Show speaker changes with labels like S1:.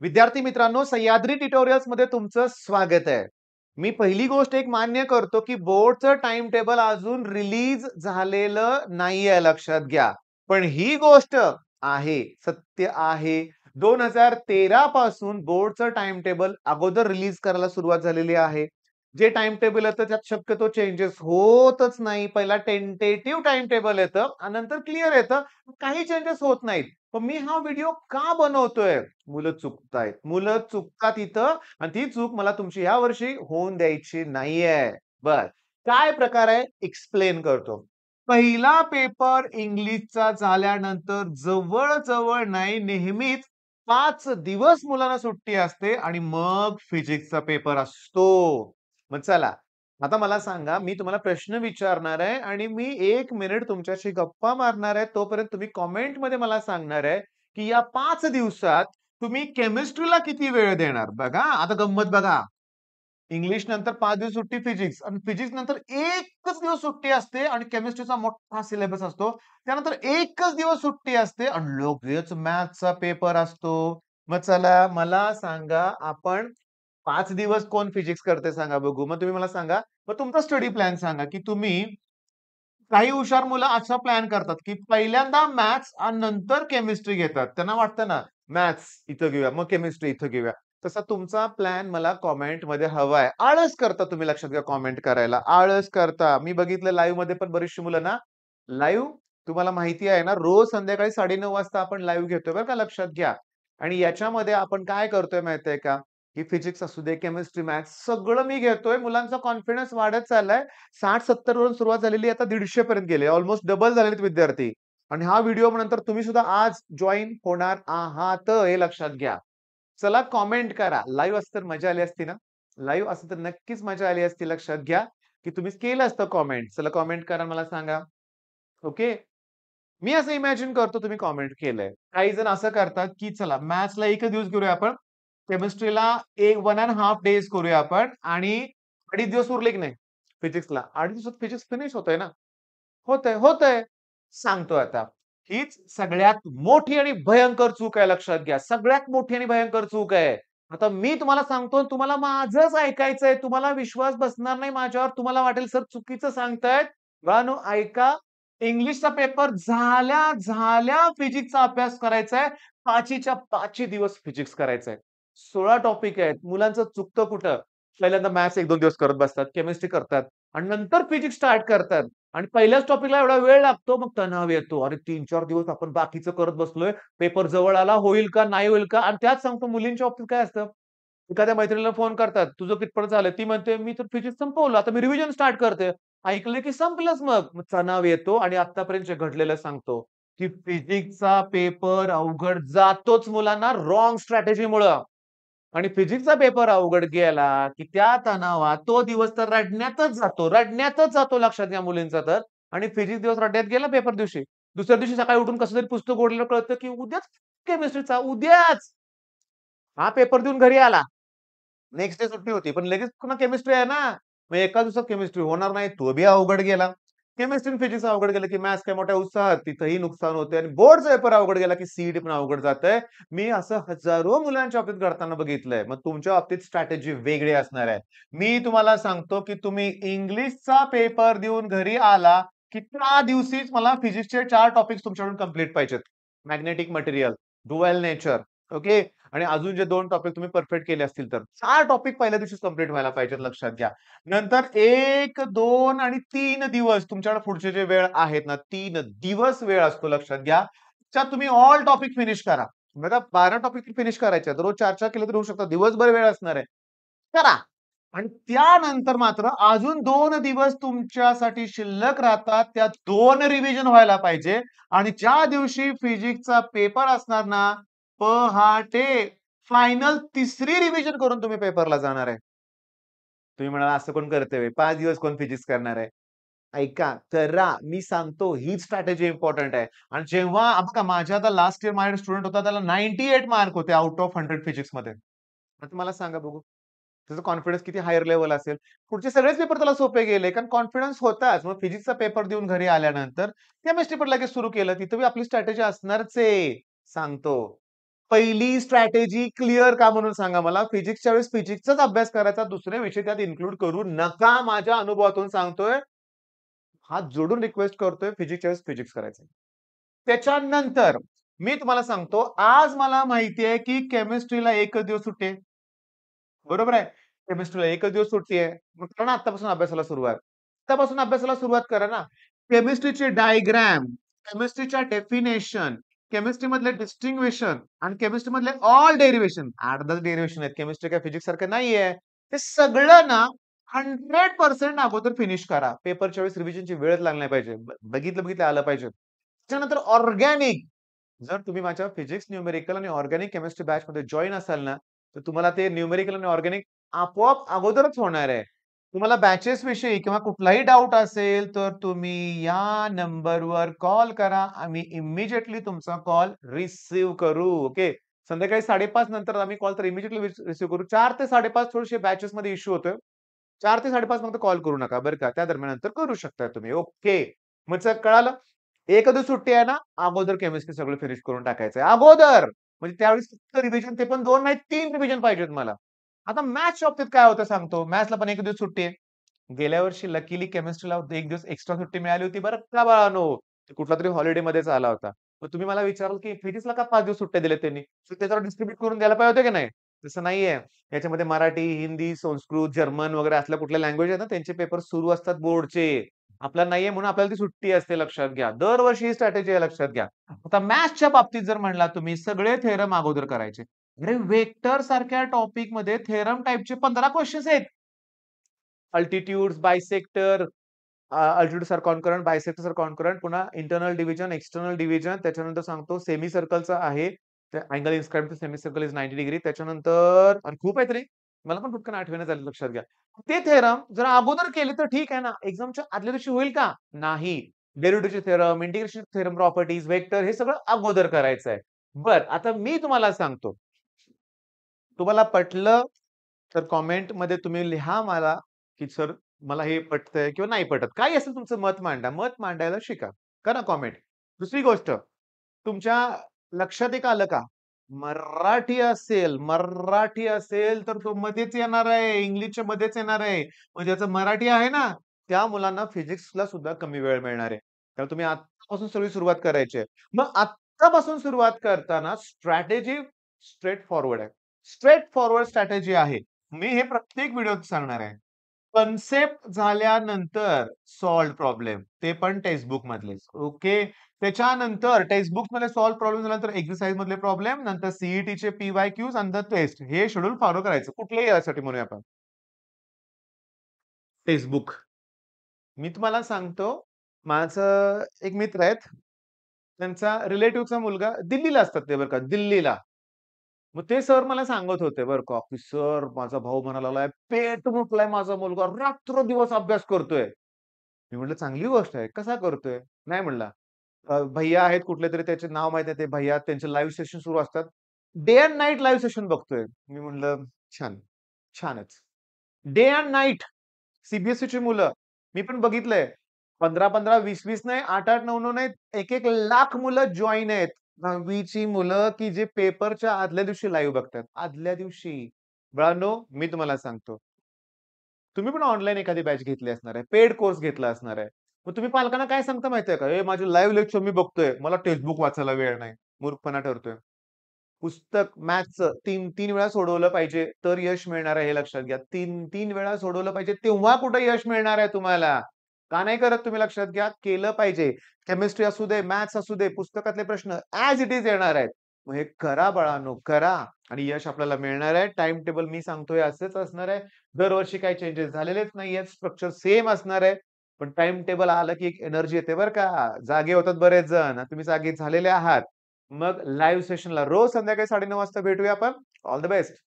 S1: विद्यार्थी मित्रांनो, सह्याद्री ट्युटोरियल्स मध्ये तुमचं स्वागत आहे. मी पहिली गोष्ट एक मान्य करतो, की बोर्डचं टाइम टेबल अजून रिलीज झालेलं नाहीये लक्षात घ्या. पण ही गोष्ट आहे, सत्य आहे. 2013 पासून बोर्डचं टाइम टेबल अगोदर रिलीज करायला सुरुवात झालेली आहे. जे टाइम टेबल येतं त्यात शक्यतो चेंजेस होतच नाही. पहिला टेंटेटिव्ह टाइम टेबल येतं आणि नंतर क्लिअर येतं. काही चेंजेस होत नाहीत. पण मी हा व्हिडिओ का बनवतोय? मुलं चुकतायत. मुलं चुकतात इथं आणि ती चूक मला तुमची यावर्षी होऊन द्यायची नाहीये. बरं. काय प्रकार आहे? एक्सप्लेन करतो. पहिला पेपर इंग्लिशचा झाल्यानंतर जवळ-जवळ नाही नेहमीच 5 दिवस मुलांना सुट्टी असते आणि मग फिजिक्सचा पेपर असतो. मग चला, आता मला सांगा, मी तुम्हाला प्रश्न विचारणार आहे आणि मी 1 मिनिट तुमच्याशी गप्पा मारणार आहे. तोपर्यंत तुम्ही कमेंटमध्ये मला सांगणार आहे, की या 5 दिवसात तुम्ही केमिस्ट्रीला किती वेळ देणार? बघा, आता गंमत बघा. इंग्लिश नंतर 5 दिवस सुट्टी फिजिक्स आणि फिजिक्स नंतर एकच दिवस सुट्टी असते आणि केमिस्ट्रीचा मोठा सिलेबस असतो. त्यानंतर एकच दिवस सुट्टी असते आणि लगेच मॅथ्सचा पेपर असतो. मग चला मला सांगा, आपण 5 दिवस कोण फिजिक्स करते सांगा बघू. मग तुम्ही मला सांगा. मग तुमचा स्टडी प्लॅन सांगा, की तुम्ही काही हुशार मुलं असा प्लॅन करतात, की पहिल्यांदा मॅथ्स आणि नंतर केमिस्ट्री घेतात. त्यांना वाटतं ना, मॅथ्स इथं घेऊया, मग केमिस्ट्री इथं घेऊया. तसा तुमचा प्लॅन मला कमेंटमध्ये हवाय. आळस करता तुम्ही लक्षात घ्या कमेंट करायला. आळस करता. मी बघितलं लाईव्हमध्ये पण बरीचशी मुलं ना, लाईव्ह तुम्हाला माहिती आहे ना, रोज संध्याकाळी 9:30 वाजता आपण लाईव्ह घेतोय बरं का, लक्षात घ्या. आणि याच्यामध्ये आपण काय करतोय माहितीये का, की फिजिक्स असू दे, केमिस्ट्री, मॅथ्स सगळं मी घेतोय. मुलांचा कॉन्फिडन्स वाढत चाललाय. 60-70 वरून सुरुवात झालेली आता 150 पर्यंत गेले. ऑलमोस्ट डबल झालेत विद्यार्थी. आणि हा व्हिडिओ नंतर तुम्ही सुद्धा आज जॉइन होणार आहात हे लक्षात घ्या. चला कमेंट करा. लाईव्ह असतं तर मजा आली असती ना? लाईव्ह असतं तर नक्कीच मजा आली असती. लक्षात घ्या, की तुम्ही केलं असतं कमेंट. चला कमेंट करा मला सांगा. ओके. मी असं इमॅजिन करतो तुम्ही कमेंट केलंय. काही जण असं करतात, की चला मॅथ्सला एकच दिवस करूया आपण. केमिस्ट्रीला 1 आणि हाल्फ डेज करूया आपण आणि 2.5 दिवस उरले की नाही फिजिक्सला. 2.5 दिवसात फिजिक्स फिनिश होतंय ना? होतंय, होतंय. सांगतो आता. हीच सगळ्यात मोठी आणि भयंकर चूक आहे लक्षात घ्या. सगळ्यात मोठी आणि भयंकर चूक आहे. आता मी तुम्हाला सांगतो तुम्हाला माझंच ऐकायचंय. तुम्हाला विश्वास बसणार नाही माझ्यावर. तुम्हाला वाटेल सर चुकीचं सांगतायत. बाळांनो ऐका. इंग्लिशचा पेपर झाल्या फिजिक्सचा अभ्यास करायचा आहे. 5च्या 5 दिवस फिजिक्स करायचंय. 16 टॉपिक आहेत. मुलांचं चुकतं कुठं? पहिल्यांदा मॅथ्स 1-2 दिवस करत बसतात, केमिस्ट्री करतात आणि नंतर फिजिक्स स्टार्ट करतात. आणि पहिल्याच टॉपिकला एवढा वेळ लागतो, मग तणाव येतो. अरे 3-4 दिवस आपण बाकीचं करत बसलोय. पेपर जवळ आला, होईल का, नाही होईल का? आणि त्यात सांगतो मुलींच्या बाबतीत काय असतं, एखाद्या मैत्रिणीला फोन करतात, "तुझं कितपत झालं?" ती म्हणते, "मी तर फिजिक्स संपवलं. आता मी रिव्हिजन स्टार्ट करते." ऐकलं की संपलंच मग. मग तणाव येतो आणि आत्तापर्यंत जे घडलेलं सांगतो, की फिजिक्सचा पेपर अवघड जातोच मुलांना रॉंग स्ट्रॅटेजीमुळं. आणि फिजिक्सचा पेपर अवघड गेला, की त्या तणावात तो दिवस तर रडण्यातच जातो लक्षात घ्या मुलींचा तर. आणि फिजिक्स दिवस रडण्यात गेला पेपर दिवशी. दुसऱ्या दिवशी सकाळी उठून कसं तरी पुस्तक ओढलेलं कळतं, की उद्याच केमिस्ट्रीचा, उद्याच. हा पेपर देऊन घरी आला. नेक्स्ट डे सुट्टी होती. पण लगेच पुन्हा केमिस्ट्री आहे ना. मग एका दिवसात केमिस्ट्री होणार नाही. तो बी अवघड गेला. केमिस्ट्री आणि फिजिक्स अवघड गेलं, की मॅथ्स काय मोठ्या उत्साहात तिथंही नुकसान होते आणि बोर्डचा पेपर अवघड गेला, की सीईटी पण अवघड जातंय. मी असं हजारो मुलांच्या बाबतीत घडताना बघितलंय. मग तुमच्या बाबतीत स्ट्रॅटेजी वेगळी असणार आहे. मी तुम्हाला सांगतो, की तुम्ही इंग्लिशचा पेपर देऊन घरी आला, की त्या दिवशीच मला फिजिक्सचे 4 टॉपिक्स तुमच्याकडून कंप्लीट पाहिजेत. Magnetic material, dual nature, okay. आणि अजून जे 2 टॉपिक तुम्ही परफेक्ट केले असतील तर. 4 टॉपिक पहिल्या दिवशीच कंप्लीट व्हायला पाहिजेत लक्षात घ्या. नंतर 1, 2 आणि 3 दिवस तुमच्याकडे पुढचे जे वेळ आहेत ना, 3 दिवस वेळ असतो लक्षात घ्या. त्यात तुम्ही ऑल टॉपिक फिनिश करा. बघा 12 टॉपिक फिनिश करायचे आहेत. रोज 4-4 केलं तरी होऊ शकतं. दिवसभर वेळ असणार आहे. करा. आणि त्यानंतर मात्र अजून 2 दिवस तुमच्यासाठी शिल्लक राहतात. त्यात 2 रिव्हिजन व्हायला पाहिजे आणि ज्या दिवशी फिजिक्सचा पेपर असणार ना, पहाटे फायनल 3री रिव्हिजन करून तुम्ही पेपरला जाणार आहे. तुम्ही म्हणाल असं कोण करतंय व्हय? 5 दिवस कोण फिजिक्स करणार आहे? ऐका, करा. मी सांगतो हीच स्ट्रॅटेजी इम्पोर्टंट आहे. आणि जेव्हा बघा माझ्या आता लास्ट इयर माझ्याकडे स्टुडंट होता त्याला 98 मार्क होते आउट ऑफ 100 फिजिक्समध्ये. आता मला सांगा बघू, त्याचा कॉन्फिडन्स किती हायर लेव्हल असेल. पुढचे सगळेच पेपर त्याला सोपे गेले कारण कॉन्फिडन्स होताच. मग फिजिक्सचा पेपर देऊन घरी आल्यानंतर केमिस्ट्री पण लगेच सुरू केलं. तिथं बी आपली स्ट्रॅटेजी असणारच आहे. सांगतो. पहिली स्ट्रॅटेजी क्लिअर का म्हणून सांगा मला. फिजिक्सच्या वेळेस फिजिक्सचाच अभ्यास करायचा, दुसरे विषय त्यात इन्क्लूड करू नका. माझ्या अनुभवातून सांगतोय. हात जोडून रिक्वेस्ट करतोय, फिजिक्सच्या वेळेस फिजिक्स करायचं. त्याच्यानंतर मी तुम्हाला सांगतो, आज मला माहिती आहे की केमिस्ट्रीला एकच दिवस सुट्टी आहे. बरोबर आहे. केमिस्ट्रीला एकच दिवस सुट्टी आहे. मग करा ना आत्तापासून अभ्यासाला सुरुवात. आत्तापासून अभ्यासाला सुरुवात करा ना. केमिस्ट्रीचे डायग्राम, केमिस्ट्रीच्या डेफिनेशन, केमिस्ट्रीमधले डिस्टिंग्विशन आणि केमिस्ट्रीमधले ऑल डेरिव्हेशन, 8-10 डेरिव्हेशन आहेत. केमिस्ट्री काय फिजिक्स सारखं नाहीये. ते सगळं ना 100% अगोदर फिनिश करा. पेपरच्या वेळेस रिव्हिजनची वेळच लागली नाही पाहिजे. बघितलं आलं पाहिजे. त्याच्यानंतर ऑर्गॅनिक, जर तुम्ही माझ्या फिजिक्स, न्यूमेरिकल आणि ऑर्गॅनिक केमिस्ट्री बॅचमध्ये जॉइन असाल ना, तर तुम्हाला ते न्यूमेरिकल आणि ऑर्गॅनिक आपोआप अगोदरच होणार आहे. तुम्हाला बॅचेस विषयी किंवा कुठलाही डाउट असेल, तर तुम्ही या नंबरवर कॉल करा. आम्ही इमिडिएटली तुमचा कॉल रिसीव्ह करू. ओके. संध्याकाळी 5:30 नंतर आम्ही कॉल तर इमिडिएटली रिसीव्ह करू. 4 ते 5:30 थोडेसे बॅचेसमध्ये इश्यू होतोय. 4 ते 5:30 नंतर कॉल करू नका बरं का. त्या दरम्यान नंतर करू शकता तुम्ही. ओके. मग कळालं? एक दिवस सुट्टी आहे ना, अगोदर केमिस्ट्री सगळं फिनिश करून टाकायचंय. अगोदर! म्हणजे त्यावेळेस फक्त रिव्हिजन ते पण 2 नाही 3 रिव्हिजन पाहिजेत मला. आता मॅथ्सच्या बाबतीत काय होतं सांगतो. मॅथ्सला पण 1 दिवस सुट्टी आहे. गेल्या वर्षी लकीली केमिस्ट्रीला 1 दिवस एक्स्ट्रा सुट्टी मिळाली होती बरं का बाळांनो. कुठलातरी हॉलिडेमध्येच आला होता. मग तुम्ही मला विचाराल, की फिजिक्सला का 5 दिवस सुट्ट्या दिल्यात त्यांनी? तर त्याच्यावर डिस्ट्रिब्यूट करून द्यायला पाहिजे होते की नाही? तसं नाहीये. याच्यामध्ये मराठी, हिंदी, संस्कृत, जर्मन वगैरे असल्या कुठल्या लँग्वेज आहेत ना, त्यांचे पेपर सुरू असतात बोर्डचे. आपला नाहीये म्हणून आपल्याला ती सुट्टी असते लक्षात घ्या. दरवर्षी ही स्ट्रॅटेजी आहे लक्षात घ्या. आता मॅथ्सच्या बाबतीत जर म्हणला तुम्ही सगळे थेरम अगोदर करायचे. अरे वेक्टर सारख्या टॉपिकमध्ये थेरम टाइपचे 15 क्वेश्चन्स आहेत. Altitudes, bisector, altitudes are concurrent, bisectors are concurrent, पुन्हा इंटरनल डिव्हिजन, एक्सटर्नल डिव्हिजन, त्याच्यानंतर सांगतो सेमी सर्कलचा आहे. Angle inscribed to semi circle is 90 degree. त्याच्यानंतर आणि खूप आहेत रे. मला पण पटकन आठवेना झालं लक्षात घ्या. ते थेरम जर अगोदर केले तर ठीक आहे ना. एक्झामच्या आदल्या दिवशी होईल का? नाही. डेरिव्हेटिव्हचे theorem, integration theorem, properties, vector हे सगळं अगोदर करायचं आहे. बरं, आता मी तुम्हाला सांगतो. तुम्हाला पटलं तर कमेंटमध्ये तुम्ही लिहा मला, की सर मला हे पटतंय किंवा नाही पटत. काही असेल तुमचं मत मांडा. मत मांडायला शिका. करा कमेंट. दुसरी गोष्ट, तुमच्या लक्षात एक आलं का? मराठी असेल तर तो मध्येच येणार आहे. इंग्लिशच्या मध्येच येणार आहे. मग ज्याचं मराठी आहे ना, त्या मुलांना फिजिक्सला सुद्धा कमी वेळ मिळणार आहे. त्यामुळे तुम्ही आत्तापासून सगळी सुरुवात करायची आहे. मग आत्तापासून सुरुवात करताना स्ट्रॅटेजी स्ट्रेट फॉरवर्ड आहे. स्ट्रेट फॉरवर्ड स्ट्रॅटेजी आहे. मी हे प्रत्येक व्हिडिओत सांगणार आहे. कन्सेप्ट झाल्यानंतर सॉल्व्ह प्रॉब्लेम. ते पण टेक्स्टबुक मधलेच. ओके. त्याच्यानंतर टेक्स्टबुक मध्ये सॉल्व्ह प्रॉब्लेम झाल्यानंतर एक्सरसाइज मधले प्रॉब्लेम, नंतर सीईटीचे पीवायक्यूज आणि टेस्ट. हे शेड्यूल फॉलो करायचं. कुठल्याही यासाठी म्हणूया आपण. टेक्स्टबुक. मी तुम्हाला सांगतो, माझं एक मित्र आहेत. त्यांचा रिलेटिव्हचा मुलगा दिल्लीला असतात ते बरं का, दिल्लीला. मग ते सर मला सांगत होते बरं का, की "सर माझा भाऊ म्हणायला लागलाय, पेट मोठलाय माझा मुलगा, रात्रंदिवस अभ्यास करतोय." मी म्हटलं, "चांगली गोष्ट आहे. कसा करतोय?" नाही म्हणला. भैय्या आहेत कुठलेतरी त्याचे नाव माहिती आहे ते भैय्या त्यांचे लाईव्ह सेशन सुरू असतात. Day end night live session बघतोय. मी म्हणलं, "छान, छानच." डे एंड नाईट सीबीएसईची मुलं. मी पण बघितलंय. 15-15, 20-20 नाही, 8-8, 9-9 नाही, 1-1 लाख मुलं जॉइन आहेत. 10वी मुलं, की जे पेपरच्या आदल्या दिवशी लाईव्ह बघतात. आदल्या दिवशी. बाळांनो, मी तुम्हाला सांगतो. तुम्ही पण ऑनलाईन एखादी बॅच घेतली असणार आहे. पेड कोर्स घेतला असणार आहे. मग तुम्ही पालकांना काय सांगता माहिती आहे का? "ए माझे लाईव्ह लेक्चर मी बघतोय. मला टेक्स्टबुक वाचायला वेळ नाही." मूर्खपणा ठरतोय. पुस्तक मॅथ्सचं 3-3 वेळा सोडवलं पाहिजे, तर यश मिळणार आहे हे लक्षात घ्या. 3-3 वेळा सोडवलं पाहिजे, तेव्हा कुठे यश मिळणार आहे तुम्हाला. का नाही करत तुम्ही लक्षात घ्या. केलं पाहिजे. केमिस्ट्री असू दे, मॅथ्स असू दे, पुस्तकातले प्रश्न ॲज इट इज येणार आहेत. मग हे करा बाळांनो, करा आणि यश आपल्याला मिळणार आहे. टाईम टेबल मी सांगतोय असंच असणार आहे. दरवर्षी काही चेंजेस झालेलेच नाहीयेत. स्ट्रक्चर सेम असणार आहे. पण टाईम टेबल आलं की एक एनर्जी येते बरं का. जागे होतात बरेच जण. तुम्ही जागे झालेले आहात. मग लाईव्ह सेशनला रोज संध्याकाळी 9:30 वाजता भेटूया आपण. All the best.